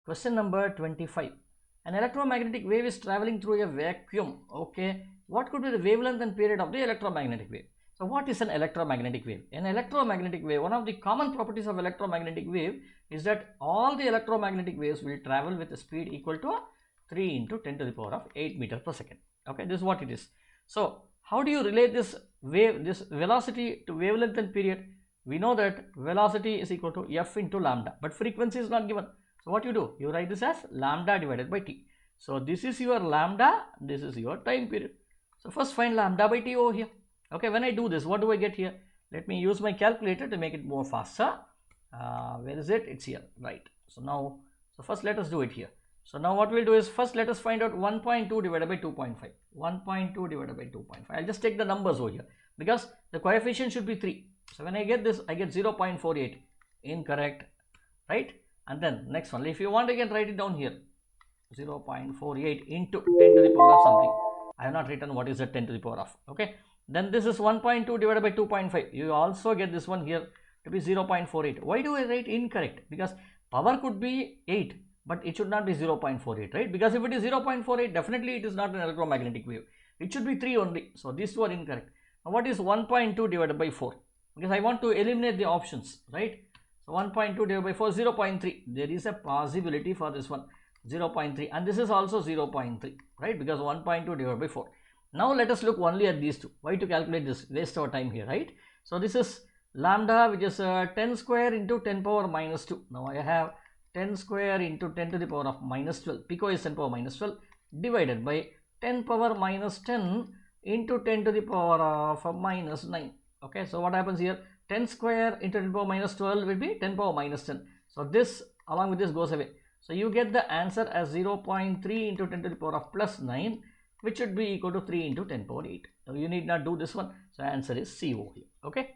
Question number 25. An electromagnetic wave is traveling through a vacuum. Okay, what could be the wavelength and period of the electromagnetic wave? So what is an electromagnetic wave? An electromagnetic wave, one of the common properties of electromagnetic wave is that all the electromagnetic waves will travel with a speed equal to 3 into 10 to the power of 8 meters per second. Okay, this is what it is. So how do you relate this wave, this velocity to wavelength and period? We know that velocity is equal to f into lambda, but frequency is not given. So what you do? You write this as lambda divided by t. So this is your lambda, this is your time period. So first find lambda by t over here. Okay, when I do this, what do I get here? Let me use my calculator to make it more faster. Where is it? It's here, right? So now, first let us do it here. So now what we'll do is, first let us find out 1.2 divided by 2.5. 1.2 divided by 2.5. I'll just take the numbers over here because the coefficient should be 3. So when I get this, I get 0.48. Incorrect, right? And then next one, if you want, I can write it down here. 0.48 into 10 to the power of something. I have not written what is the 10 to the power of. Okay. Then this is 1.2 divided by 2.5. You also get this one here to be 0.48. Why do I write incorrect? Because power could be 8, but it should not be 0.48, right? Because if it is 0.48, definitely it is not an electromagnetic wave. It should be 3 only. So these two are incorrect. Now what is 1.2 divided by 4? Because I want to eliminate the options, right? So 1.2 divided by 4, 0.3. There is a possibility for this one, 0.3, and this is also 0.3, right? Because 1.2 divided by 4. Now let us look only at these two. Why to calculate this? Waste our time here, right? So this is lambda, which is 10 square into 10 power minus 2. Now I have 10 square into 10 to the power of minus 12. Pico is 10 power minus 12 divided by 10 power minus 10 into 10 to the power of minus 9. Okay, so what happens here? 10 square into 10 power minus 12 will be 10 power minus 10. So this along with this goes away. So you get the answer as 0.3 into 10 to the power of plus 9, which should be equal to 3 into 10 power 8. Now you need not do this one. So answer is C over here. Okay.